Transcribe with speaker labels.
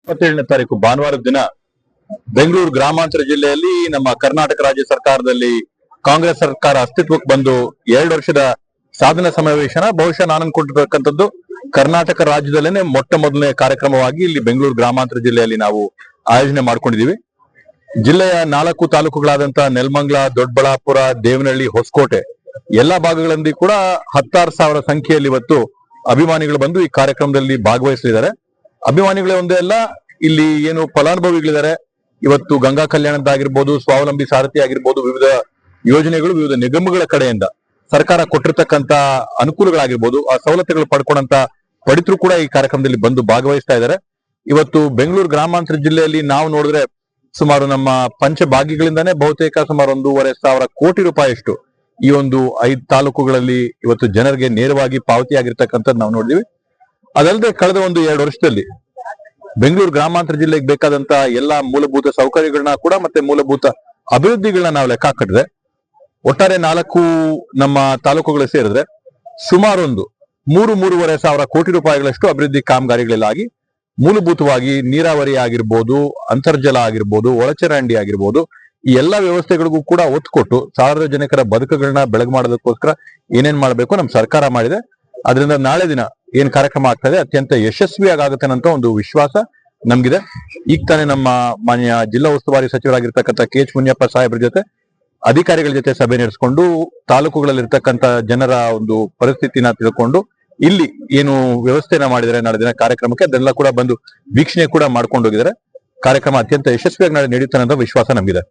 Speaker 1: 27ನೇ ತಾರೀಕು ಭಾನುವಾರದ ದಿನ ಬೆಂಗಳೂರು ಗ್ರಾಮಾಂತರ ಜಿಲ್ಲೆಯಲ್ಲಿ ನಮ್ಮ ಕರ್ನಾಟಕ ರಾಜ್ಯ ಸರ್ಕಾರದಲ್ಲಿ ಕಾಂಗ್ರೆಸ್ ಸರ್ಕಾರ ಅಸ್ತಿತ್ವಕ್ಕೆ ಬಂದು 2 ವರ್ಷದ ಸಾಧನಾ ಸಮಾವೇಶನ ಬಹುಶಃ ನಾನು ಅನ್ಕೊಂಡಿರ್ತಕ್ಕಂಥದ್ದು ಕರ್ನಾಟಕ ರಾಜ್ಯದಲ್ಲೇನೆ ಮೊಟ್ಟ ಮೊದಲನೇ ಕಾರ್ಯಕ್ರಮವಾಗಿ ಇಲ್ಲಿ ಬೆಂಗಳೂರು ಗ್ರಾಮಾಂತರ ಜಿಲ್ಲೆಯಲ್ಲಿ ನಾವು ಆಯೋಜನೆ ಮಾಡ್ಕೊಂಡಿದೀವಿ. ಜಿಲ್ಲೆಯ 4 ತಾಲೂಕುಗಳಾದಂತ ನೆಲಮಂಗಲ, ದೊಡ್ಡಬಳ್ಳಾಪುರ, ದೇವನಹಳ್ಳಿ, ಹೊಸಕೋಟೆ ಎಲ್ಲಾ ಭಾಗಗಳಲ್ಲಿ ಕೂಡ 16,000 ಸಂಖ್ಯೆಯಲ್ಲಿ ಇವತ್ತು ಅಭಿಮಾನಿಗಳು ಬಂದು ಈ ಕಾರ್ಯಕ್ರಮದಲ್ಲಿ ಭಾಗವಹಿಸಲಿದ್ದಾರೆ. ಅಭಿಮಾನಿಗಳೇ ಒಂದೇ ಅಲ್ಲ, ಇಲ್ಲಿ ಏನು ಫಲಾನುಭವಿಗಳಿದ್ದಾರೆ, ಇವತ್ತು ಗಂಗಾ ಕಲ್ಯಾಣದ್ದಾಗಿರ್ಬೋದು, ಸ್ವಾವಲಂಬಿ ಸಾರಥಿ ಆಗಿರ್ಬೋದು, ವಿವಿಧ ಯೋಜನೆಗಳು, ವಿವಿಧ ನಿಗಮಗಳ ಕಡೆಯಿಂದ ಸರ್ಕಾರ ಕೊಟ್ಟಿರ್ತಕ್ಕಂತ ಅನುಕೂಲಗಳಾಗಿರ್ಬೋದು, ಆ ಸವಲತ್ತುಗಳು ಪಡ್ಕೊಂಡಂತ ಪಡಿತರು ಕೂಡ ಈ ಕಾರ್ಯಕ್ರಮದಲ್ಲಿ ಬಂದು ಭಾಗವಹಿಸ್ತಾ ಇದ್ದಾರೆ. ಇವತ್ತು ಬೆಂಗಳೂರು ಗ್ರಾಮಾಂತರ ಜಿಲ್ಲೆಯಲ್ಲಿ ನಾವು ನೋಡಿದ್ರೆ ಸುಮಾರು ನಮ್ಮ ಪಂಚಭಾಗ್ಯಗಳಿಂದಾನೇ ಬಹುತೇಕ ಸುಮಾರು 1,500 ಕೋಟಿ ರೂಪಾಯಿಯಷ್ಟು ಈ ಒಂದು 5 ತಾಲೂಕುಗಳಲ್ಲಿ ಇವತ್ತು ಜನರಿಗೆ ನೇರವಾಗಿ ಪಾವತಿ ಆಗಿರ್ತಕ್ಕಂಥದ್ದು ನಾವು ನೋಡಿದೀವಿ. ಅದಲ್ಲದೆ ಕಳೆದ 2 ವರ್ಷದಲ್ಲಿ ಬೆಂಗಳೂರು ಗ್ರಾಮಾಂತರ ಜಿಲ್ಲೆಗೆ ಬೇಕಾದಂತ ಎಲ್ಲಾ ಮೂಲಭೂತ ಸೌಕರ್ಯಗಳನ್ನ ಕೂಡ ಮತ್ತೆ ಮೂಲಭೂತ ಅಭಿವೃದ್ಧಿಗಳನ್ನ ನಾವು ಲೆಕ್ಕ ಹಾಕಿದ್ರೆ ಒಟ್ಟಾರೆ 4 ನಮ್ಮ ತಾಲೂಕುಗಳು ಸೇರಿದ್ರೆ ಸುಮಾರು 3,500 ಕೋಟಿ ರೂಪಾಯಿಗಳಷ್ಟು ಅಭಿವೃದ್ಧಿ ಕಾಮಗಾರಿಗಳಾಗಿ ಮೂಲಭೂತವಾಗಿ ನೀರಾವರಿ ಆಗಿರ್ಬೋದು, ಅಂತರ್ಜಲ ಆಗಿರ್ಬೋದು, ಒಳಚರಂಡಿ ಆಗಿರ್ಬೋದು, ಈ ಎಲ್ಲಾ ವ್ಯವಸ್ಥೆಗಳಿಗೂ ಕೂಡ ಒತ್ತು ಕೊಟ್ಟು ಸಾರ್ವಜನಿಕರ ಬದುಕುಗಳನ್ನ ಬೆಳಗು ಮಾಡೋದಕ್ಕೋಸ್ಕರ ಏನೇನ್ ಮಾಡಬೇಕು ನಮ್ಮ ಸರ್ಕಾರ ಮಾಡಿದೆ. ಅದರಿಂದ ನಾಳೆ ದಿನ ಏನ್ ಕಾರ್ಯಕ್ರಮ ಆಗ್ತದೆ ಅತ್ಯಂತ ಯಶಸ್ವಿಯಾಗಿ ಆಗುತ್ತೆ ಅನ್ನೋ ಒಂದು ವಿಶ್ವಾಸ ನಮ್ಗಿದೆ. ಈಗ ತಾನೇ ನಮ್ಮ ಮಾನ್ಯ ಜಿಲ್ಲಾ ಉಸ್ತುವಾರಿ ಸಚಿವರಾಗಿರ್ತಕ್ಕಂಥ KH ಮುನಿಯಪ್ಪ ಸಾಹೇಬ್ರ ಜೊತೆ ಅಧಿಕಾರಿಗಳ ಜೊತೆ ಸಭೆ ನಡೆಸಿಕೊಂಡು ತಾಲೂಕುಗಳಲ್ಲಿ ಇರ್ತಕ್ಕಂಥ ಜನರ ಒಂದು ಪರಿಸ್ಥಿತಿನ ತಿಳ್ಕೊಂಡು ಇಲ್ಲಿ ಏನು ವ್ಯವಸ್ಥೆನ ಮಾಡಿದರೆ ನಾಳೆ ದಿನ ಕಾರ್ಯಕ್ರಮಕ್ಕೆ ಅದೆಲ್ಲ ಕೂಡ ಬಂದು ವೀಕ್ಷಣೆ ಕೂಡ ಮಾಡ್ಕೊಂಡು ಹೋಗಿದ್ದಾರೆ. ಕಾರ್ಯಕ್ರಮ ಅತ್ಯಂತ ಯಶಸ್ವಿಯಾಗಿ ನಾಳೆ ನಡೆಯುತ್ತೆ ಅನ್ನೋ ವಿಶ್ವಾಸ ನಮಗಿದೆ.